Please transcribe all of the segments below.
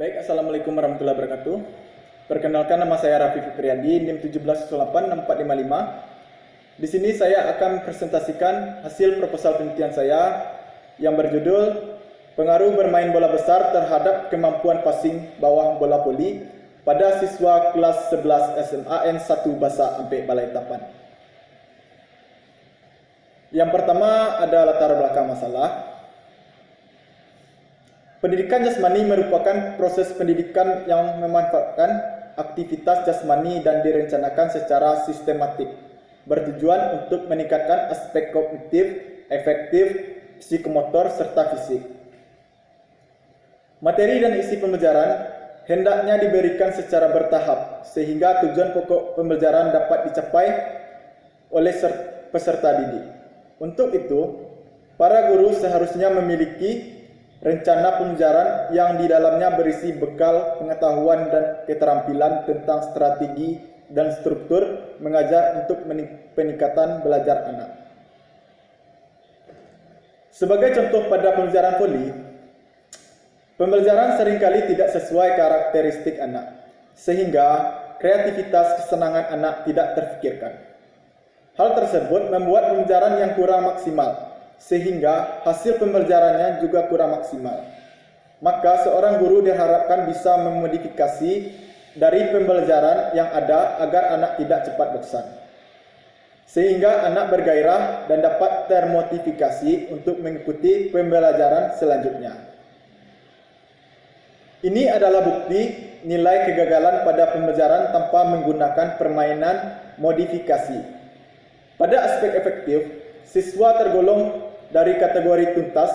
Baik, Assalamualaikum warahmatullahi wabarakatuh. Perkenalkan, nama saya Raffi Fikriyadi, NIM 17086455. Di sini saya akan presentasikan hasil proposal penelitian saya yang berjudul Pengaruh bermain bola besar terhadap kemampuan passing bawah bola voli pada siswa kelas 11 SMAN 1 Basa Ampek Balai Tapan. Yang pertama ada latar belakang masalah. Pendidikan jasmani merupakan proses pendidikan yang memanfaatkan aktivitas jasmani dan direncanakan secara sistematik, bertujuan untuk meningkatkan aspek kognitif, efektif, psikomotor, serta fisik. Materi dan isi pembelajaran hendaknya diberikan secara bertahap, sehingga tujuan pokok pembelajaran dapat dicapai oleh peserta didik. Untuk itu, para guru seharusnya memiliki rencana pembelajaran yang di dalamnya berisi bekal pengetahuan dan keterampilan tentang strategi dan struktur mengajar untuk peningkatan belajar anak. Sebagai contoh pada pembelajaran voli, pembelajaran seringkali tidak sesuai karakteristik anak, sehingga kreativitas kesenangan anak tidak terfikirkan. Hal tersebut membuat pembelajaran yang kurang maksimal, sehingga hasil pembelajarannya juga kurang maksimal. Maka seorang guru diharapkan bisa memodifikasi dari pembelajaran yang ada agar anak tidak cepat bosan, sehingga anak bergairah dan dapat termotivasi untuk mengikuti pembelajaran selanjutnya. Ini adalah bukti nilai kegagalan pada pembelajaran tanpa menggunakan permainan modifikasi. Pada aspek efektif, siswa tergolong dari kategori tuntas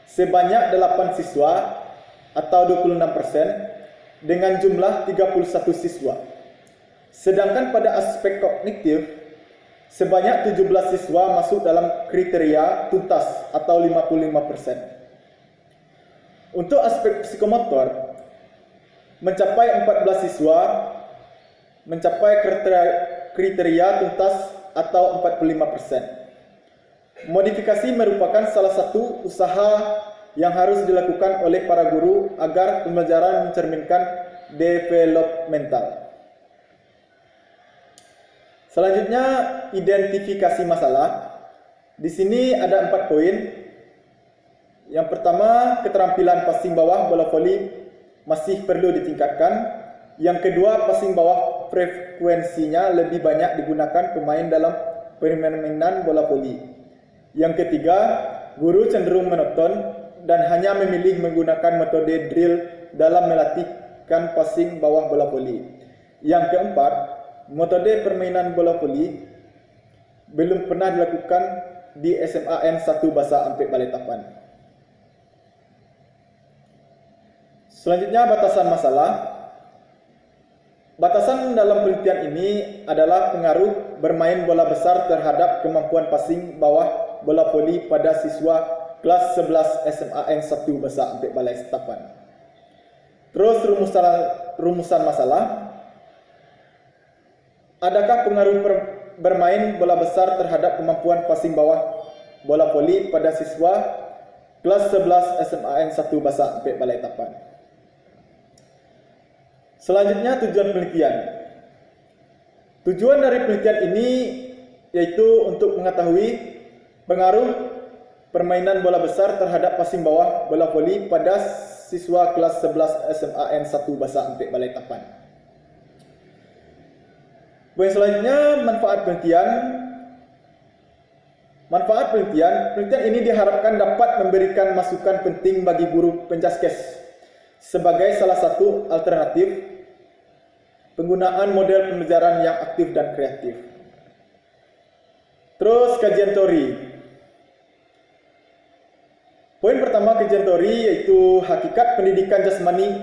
sebanyak 8 siswa atau 26% dengan jumlah 31 siswa. Sedangkan pada aspek kognitif, sebanyak 17 siswa masuk dalam kriteria tuntas atau 55%. Untuk aspek psikomotor, mencapai 14 siswa mencapai kriteria tuntas atau 45%. Modifikasi merupakan salah satu usaha yang harus dilakukan oleh para guru agar pembelajaran mencerminkan developmental. Selanjutnya, identifikasi masalah. Di sini ada 4 poin. Yang pertama, keterampilan passing bawah bola voli masih perlu ditingkatkan. Yang kedua, passing bawah frekuensinya lebih banyak digunakan pemain dalam permainan bola voli. Yang ketiga, guru cenderung monoton dan hanya memilih menggunakan metode drill dalam melatihkan passing bawah bola voli. Yang keempat, metode permainan bola voli belum pernah dilakukan di SMAN 1 Basa Ampek Balai Tapan. Selanjutnya, batasan masalah. Batasan dalam penelitian ini adalah pengaruh bermain bola besar terhadap kemampuan passing bawah bola voli pada siswa kelas 11 SMAN 1 Basa Ampek Balai Tapan. Terus rumusan masalah. Adakah pengaruh bermain bola besar terhadap kemampuan passing bawah bola voli pada siswa kelas 11 SMAN 1 Basa Ampek Balai Tapan? Selanjutnya, tujuan penelitian. Tujuan dari penelitian ini yaitu untuk mengetahui pengaruh permainan bola besar terhadap passing bawah bola voli pada siswa kelas 11 SMAN 1 Basa Ampek Balai Tapan. Poin selanjutnya, manfaat penelitian. Manfaat penelitian. Penelitian ini diharapkan dapat memberikan masukan penting bagi guru penjaskes sebagai salah satu alternatif penggunaan model pembelajaran yang aktif dan kreatif. Terus, kajian teori. Poin pertama, kajian teori yaitu hakikat pendidikan jasmani,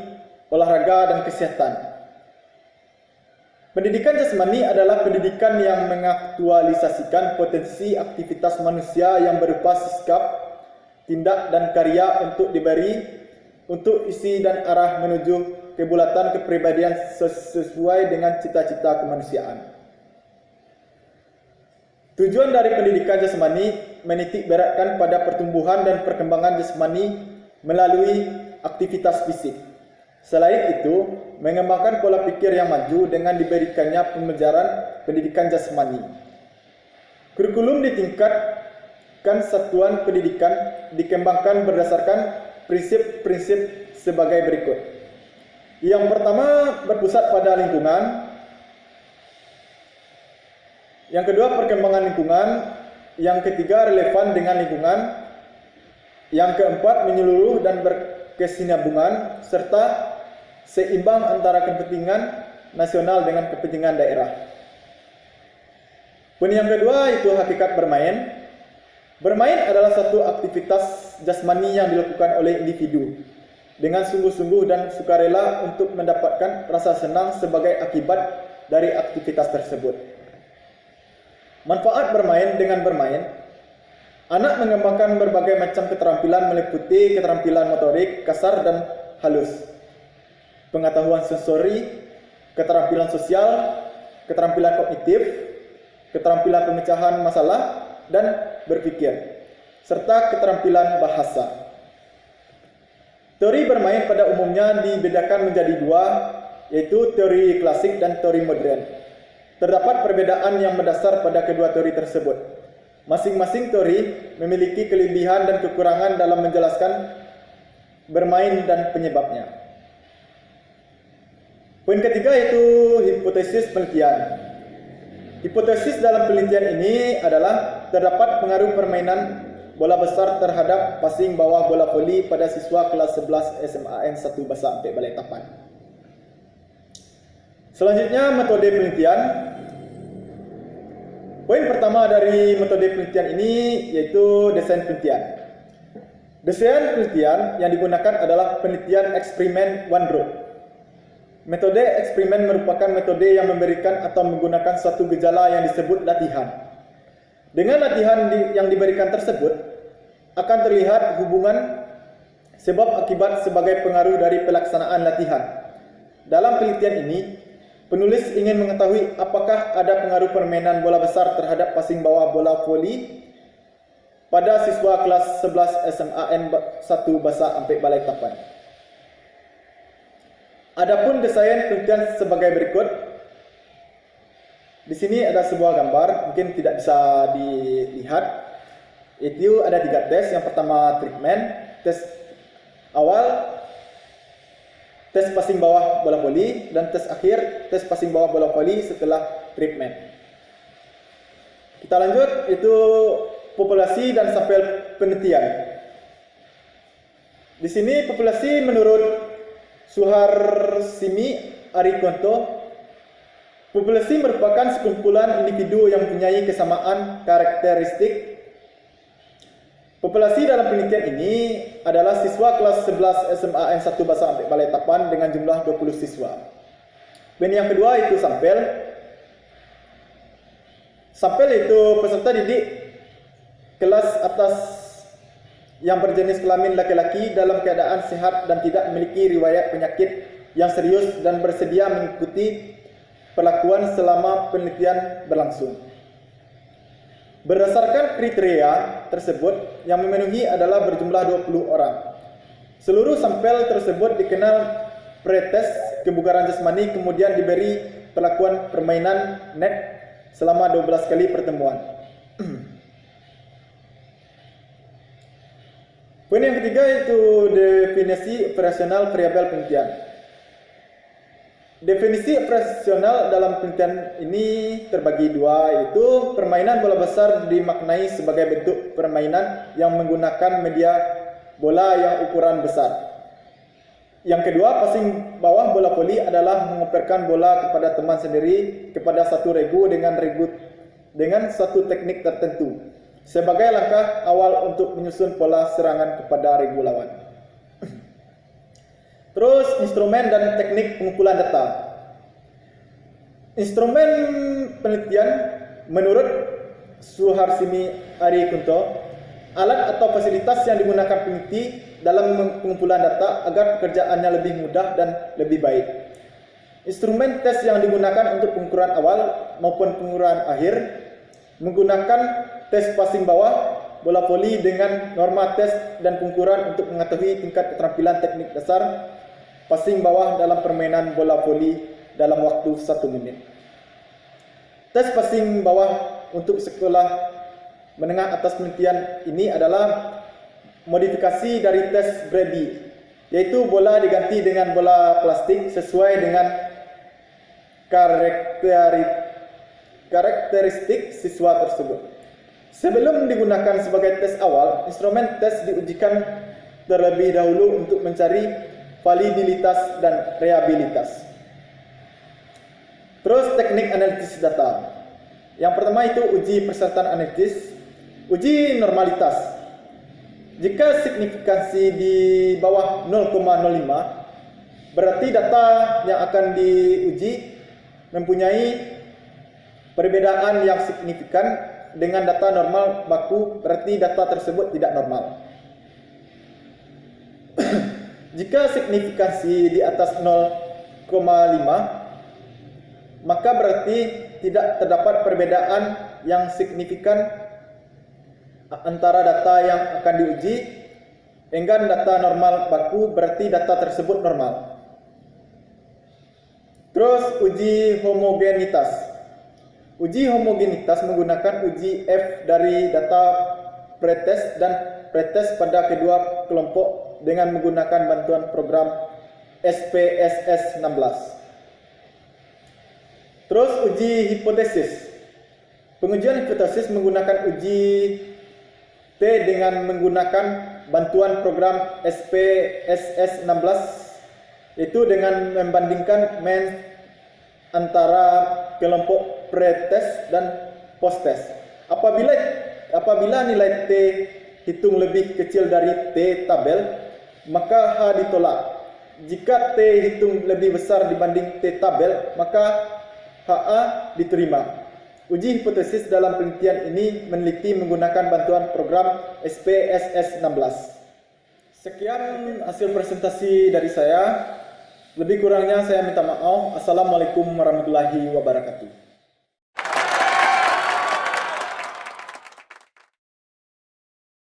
olahraga, dan kesehatan. Pendidikan jasmani adalah pendidikan yang mengaktualisasikan potensi aktivitas manusia yang berupa sikap, tindak, dan karya untuk diberi untuk isi dan arah menuju kebulatan kepribadian sesuai dengan cita-cita kemanusiaan. Tujuan dari pendidikan jasmani menitik beratkan pada pertumbuhan dan perkembangan jasmani melalui aktivitas fisik. Selain itu, mengembangkan pola pikir yang maju dengan diberikannya pembelajaran pendidikan jasmani. Kurikulum ditingkatkan satuan pendidikan dikembangkan berdasarkan prinsip-prinsip sebagai berikut. Yang pertama, berpusat pada lingkungan. Yang kedua, perkembangan lingkungan. Yang ketiga, relevan dengan lingkungan. Yang keempat, menyeluruh dan berkesinambungan serta seimbang antara kepentingan nasional dengan kepentingan daerah. Poin yang kedua itu hakikat bermain. Bermain adalah satu aktivitas jasmani yang dilakukan oleh individu dengan sungguh-sungguh dan sukarela untuk mendapatkan rasa senang sebagai akibat dari aktivitas tersebut. Manfaat bermain. Dengan bermain, anak mengembangkan berbagai macam keterampilan meliputi keterampilan motorik, kasar dan halus, pengetahuan sensori, keterampilan sosial, keterampilan kognitif, keterampilan pemecahan masalah dan berpikir, serta keterampilan bahasa. Teori bermain pada umumnya dibedakan menjadi dua, yaitu teori klasik dan teori modern. Terdapat perbedaan yang mendasar pada kedua teori tersebut. Masing-masing teori memiliki kelebihan dan kekurangan dalam menjelaskan bermain dan penyebabnya. Poin ketiga yaitu hipotesis penelitian. Hipotesis dalam penelitian ini adalah terdapat pengaruh permainan bola besar terhadap passing bawah bola voli pada siswa kelas 11 SMAN 1 Basa Ampek Balikpapan. Selanjutnya, metode penelitian. Poin pertama dari metode penelitian ini yaitu desain penelitian. Desain penelitian yang digunakan adalah penelitian eksperimen one road. Metode eksperimen merupakan metode yang memberikan atau menggunakan suatu gejala yang disebut latihan. Dengan latihan yang diberikan tersebut akan terlihat hubungan sebab akibat sebagai pengaruh dari pelaksanaan latihan. Dalam penelitian ini, penulis ingin mengetahui apakah ada pengaruh permainan bola besar terhadap passing bawah bola voli pada siswa kelas 11 SMAN 1 Basa Ampek Balikpapan. Adapun desain penelitian sebagai berikut. Di sini ada sebuah gambar, mungkin tidak bisa dilihat. Itu ada 3 tes. Yang pertama treatment, tes awal, tes passing bawah bola voli, dan tes akhir, tes passing bawah bola voli setelah treatment. Kita lanjut, itu populasi dan sampel penelitian. Di sini populasi menurut Suharsimi Arikonto, populasi merupakan sekumpulan individu yang mempunyai kesamaan karakteristik. Populasi dalam penelitian ini adalah siswa kelas 11 SMAN 1 Basa Ampek Balikpapan dengan jumlah 20 siswa. Dan yang kedua itu sampel. Sampel itu peserta didik kelas atas yang berjenis kelamin laki-laki dalam keadaan sehat dan tidak memiliki riwayat penyakit yang serius dan bersedia mengikuti perlakuan selama penelitian berlangsung. Berdasarkan kriteria tersebut, yang memenuhi adalah berjumlah 20 orang. Seluruh sampel tersebut dikenal pretest kebugaran jasmani, kemudian diberi perlakuan permainan net selama 12 kali pertemuan. Poin yang ketiga itu definisi operasional variabel penelitian. Definisi operasional dalam penelitian ini terbagi dua, yaitu permainan bola besar dimaknai sebagai bentuk permainan yang menggunakan media bola yang ukuran besar. Yang kedua, passing bawah bola voli adalah mengoperkan bola kepada teman sendiri kepada satu regu dengan satu teknik tertentu sebagai langkah awal untuk menyusun pola serangan kepada regu lawan. Terus instrumen dan teknik pengumpulan data. Instrumen penelitian menurut Suharsimi Arikonto, alat atau fasilitas yang digunakan peneliti dalam pengumpulan data agar pekerjaannya lebih mudah dan lebih baik. Instrumen tes yang digunakan untuk pengukuran awal maupun pengukuran akhir menggunakan tes passing bawah bola voli dengan norma tes dan pengukuran untuk mengetahui tingkat keterampilan teknik dasar passing bawah dalam permainan bola voli dalam waktu 1 menit. Tes passing bawah untuk sekolah menengah atas penelitian ini adalah modifikasi dari tes Brady, yaitu bola diganti dengan bola plastik sesuai dengan karakteristik siswa tersebut. Sebelum digunakan sebagai tes awal, instrumen tes diujikan terlebih dahulu untuk mencari validitas dan reliabilitas. Terus teknik analisis data. Yang pertama itu uji persyaratan analitis, uji normalitas. Jika signifikansi di bawah 0,05, berarti data yang akan diuji mempunyai perbedaan yang signifikan dengan data normal baku, berarti data tersebut tidak normal. Jika signifikansi di atas 0,5, maka berarti tidak terdapat perbedaan yang signifikan antara data yang akan diuji dengan data normal baku, berarti data tersebut normal. Terus uji homogenitas. Uji homogenitas menggunakan uji F dari data pretest dan pretest pada kedua kelompok dengan menggunakan bantuan program SPSS 16. Terus uji hipotesis. Pengujian hipotesis menggunakan uji T dengan menggunakan bantuan program SPSS 16, itu dengan membandingkan mean antara kelompok pre-test dan post-test. Apabila nilai T hitung lebih kecil dari T tabel, maka H ditolak. Jika T hitung lebih besar dibanding T tabel, maka HA diterima. Uji hipotesis dalam penelitian ini meneliti menggunakan bantuan program SPSS 16. Sekian hasil presentasi dari saya. Lebih kurangnya saya minta maaf. Assalamualaikum warahmatullahi wabarakatuh.